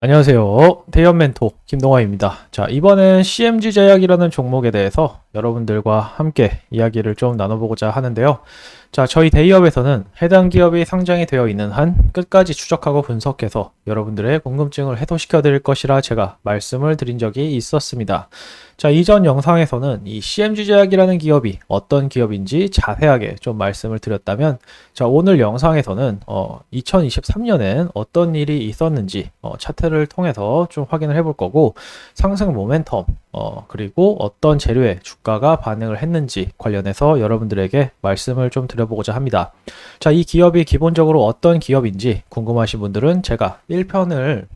안녕하세요. 대연 멘토 김동환입니다. 자, 이번엔 CMG 제약이라는 종목에 대해서 여러분들과 함께 이야기를 좀 나눠보고자 하는데요. 자, 저희 대기업에서는 해당 기업이 상장이 되어 있는 한 끝까지 추적하고 분석해서 여러분들의 궁금증을 해소시켜 드릴 것이라 제가 말씀을 드린 적이 있었습니다. 자, 이전 영상에서는 이 CMG 제약이라는 기업이 어떤 기업인지 자세하게 좀 말씀을 드렸다면, 자, 오늘 영상에서는 2023년엔 어떤 일이 있었는지 차트를 통해서 좀 확인을 해볼 거고, 상승 모멘텀 그리고 어떤 재료에 주가가 반응을 했는지 관련해서 여러분들에게 말씀을 좀 드려보고자 합니다. 자, 이 기업이 기본적으로 어떤 기업인지 궁금하신 분들은 제가 1편을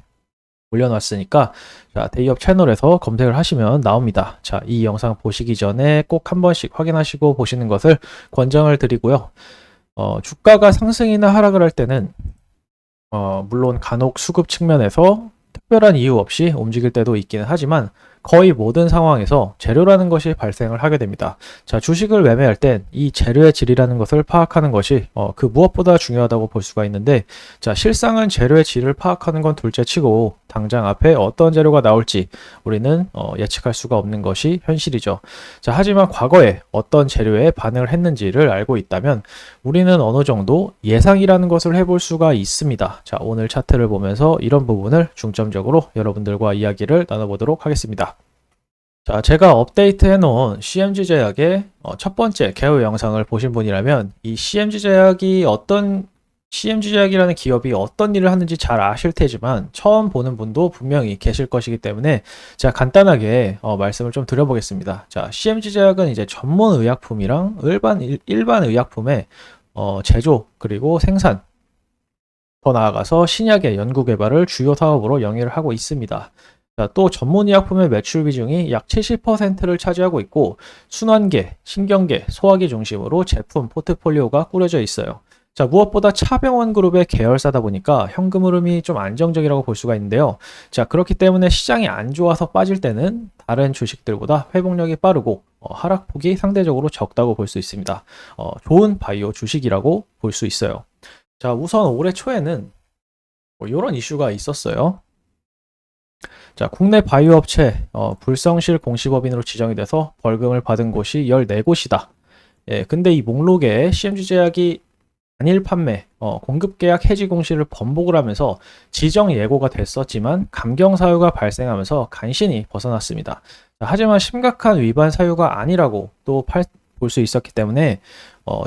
올려놨으니까, 자, 대기업 채널에서 검색을 하시면 나옵니다. 자, 이 영상 보시기 전에 꼭 한 번씩 확인하시고 보시는 것을 권장을 드리고요. 주가가 상승이나 하락을 할 때는 물론 간혹 수급 측면에서 특별한 이유 없이 움직일 때도 있기는 하지만 거의 모든 상황에서 재료라는 것이 발생을 하게 됩니다. 자, 주식을 매매할 땐 이 재료의 질이라는 것을 파악하는 것이 그 무엇보다 중요하다고 볼 수가 있는데, 자, 실상은 재료의 질을 파악하는 건 둘째치고 당장 앞에 어떤 재료가 나올지 우리는 예측할 수가 없는 것이 현실이죠. 자, 하지만 과거에 어떤 재료에 반응을 했는지를 알고 있다면 우리는 어느 정도 예상이라는 것을 해볼 수가 있습니다. 자, 오늘 차트를 보면서 이런 부분을 중점적으로 여러분들과 이야기를 나눠보도록 하겠습니다. 자, 제가 업데이트 해놓은 CMG 제약의 첫 번째 개요 영상을 보신 분이라면 이 CMG 제약이라는 기업이 어떤 일을 하는지 잘 아실 테지만 처음 보는 분도 분명히 계실 것이기 때문에 제가 간단하게 말씀을 좀 드려보겠습니다. 자, CMG 제약은 이제 전문 의약품이랑 일반 의약품의 제조 그리고 생산, 더 나아가서 신약의 연구 개발을 주요 사업으로 영위를 하고 있습니다. 자, 또 전문의약품의 매출 비중이 약 70%를 차지하고 있고 순환계, 신경계, 소화기 중심으로 제품 포트폴리오가 꾸려져 있어요. 자, 무엇보다 차병원 그룹의 계열사다 보니까 현금 흐름이 좀 안정적이라고 볼 수가 있는데요. 자, 그렇기 때문에 시장이 안 좋아서 빠질 때는 다른 주식들보다 회복력이 빠르고 하락폭이 상대적으로 적다고 볼 수 있습니다. 좋은 바이오 주식이라고 볼 수 있어요. 자, 우선 올해 초에는 이런 이슈가 있었어요. 자, 국내 바이오 업체 불성실 공시법인으로 지정이 돼서 벌금을 받은 곳이 14곳이다. 예, 근데 이 목록에 CMG 제약이 단일 판매, 공급 계약 해지 공시를 번복을 하면서 지정 예고가 됐었지만 감경 사유가 발생하면서 간신히 벗어났습니다. 자, 하지만 심각한 위반 사유가 아니라고 또 볼 수 있었기 때문에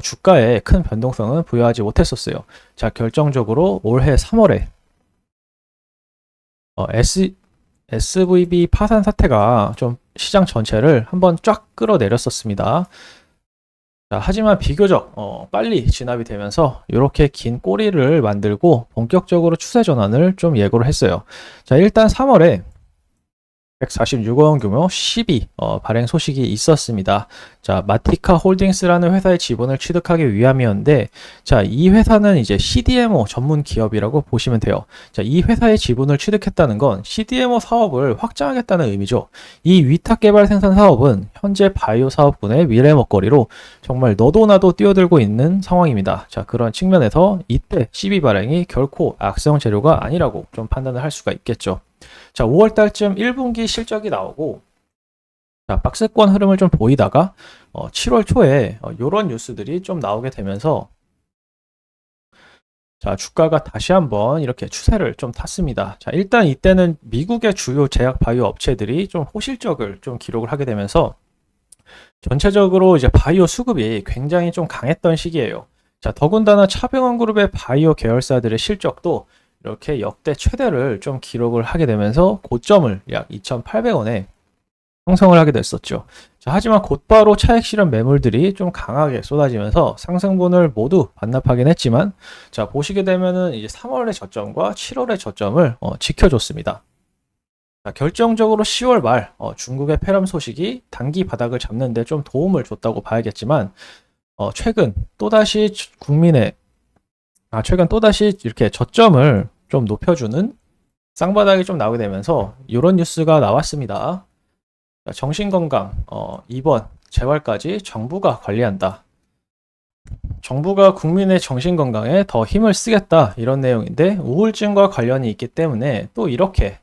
주가에 큰 변동성은 부여하지 못했었어요. 자, 결정적으로 올해 3월에 SVB 파산 사태가 좀 시장 전체를 한번 쫙 끌어내렸었습니다. 자, 하지만 비교적 빨리 진압이 되면서 이렇게 긴 꼬리를 만들고 본격적으로 추세 전환을 좀 예고를 했어요. 자, 일단 3월에 146억 원 규모 12 발행 소식이 있었습니다. 자, 마티카 홀딩스라는 회사의 지분을 취득하기 위함이었는데, 자, 이 회사는 이제 CDMO 전문 기업이라고 보시면 돼요. 자, 이 회사의 지분을 취득했다는 건 CDMO 사업을 확장하겠다는 의미죠. 이 위탁 개발 생산 사업은 현재 바이오 사업군의 미래 먹거리로 정말 너도 나도 뛰어들고 있는 상황입니다. 자, 그런 측면에서 이때 12 발행이 결코 악성 재료가 아니라고 좀 판단을 할 수가 있겠죠. 자, 5월 달쯤 1분기 실적이 나오고, 자, 박스권 흐름을 좀 보이다가 7월 초에 이런 뉴스들이 좀 나오게 되면서, 자, 주가가 다시 한번 이렇게 추세를 좀 탔습니다. 자, 일단 이때는 미국의 주요 제약 바이오 업체들이 좀 호실적을 좀 기록을 하게 되면서 전체적으로 이제 바이오 수급이 굉장히 좀 강했던 시기예요. 자, 더군다나 차병원 그룹의 바이오 계열사들의 실적도 이렇게 역대 최대를 좀 기록을 하게 되면서 고점을 약 2,800원에 형성을 하게 됐었죠. 자, 하지만 곧바로 차익 실현 매물들이 좀 강하게 쏟아지면서 상승분을 모두 반납하긴 했지만, 자, 보시게 되면은 이제 3월의 저점과 7월의 저점을 지켜줬습니다. 자, 결정적으로 10월 말 중국의 폐렴 소식이 단기 바닥을 잡는 데 좀 도움을 줬다고 봐야겠지만, 최근 또다시 최근 또다시 이렇게 저점을 좀 높여주는 쌍바닥이 좀 나오게 되면서 이런 뉴스가 나왔습니다. 정신건강, 입원, 재활까지 정부가 관리한다. 정부가 국민의 정신건강에 더 힘을 쓰겠다 이런 내용인데 우울증과 관련이 있기 때문에 또 이렇게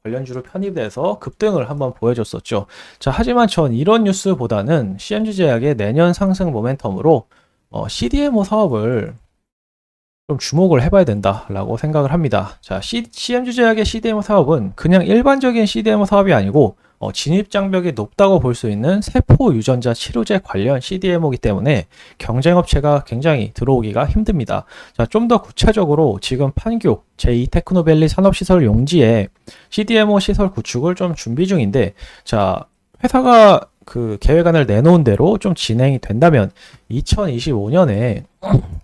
관련주로 편입돼서 급등을 한번 보여줬었죠. 자, 하지만 전 이런 뉴스보다는 CMG제약의 내년 상승 모멘텀으로 CDMO 사업을 좀 주목을 해봐야 된다라고 생각을 합니다. 자, CMG제약의 CDMO 사업은 그냥 일반적인 CDMO 사업이 아니고 진입 장벽이 높다고 볼 수 있는 세포 유전자 치료제 관련 CDMO이기 때문에 경쟁업체가 굉장히 들어오기가 힘듭니다. 자, 좀 더 구체적으로 지금 판교 제2테크노밸리 산업시설 용지에 CDMO 시설 구축을 좀 준비 중인데, 자, 회사가 그 계획안을 내놓은 대로 좀 진행이 된다면 2025년에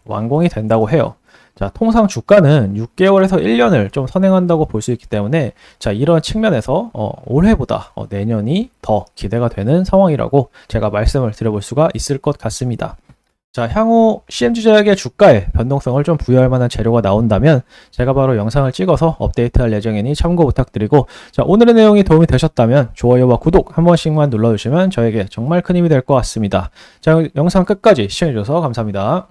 완공이 된다고 해요. 자, 통상 주가는 6개월에서 1년을 좀 선행한다고 볼 수 있기 때문에, 자, 이런 측면에서 올해보다 내년이 더 기대가 되는 상황이라고 제가 말씀을 드려볼 수가 있을 것 같습니다. 자, 향후 CMG제약의 주가에 변동성을 좀 부여할 만한 재료가 나온다면 제가 바로 영상을 찍어서 업데이트할 예정이니 참고 부탁드리고, 자, 오늘의 내용이 도움이 되셨다면 좋아요와 구독 한 번씩만 눌러주시면 저에게 정말 큰 힘이 될 것 같습니다. 자, 영상 끝까지 시청해주셔서 감사합니다.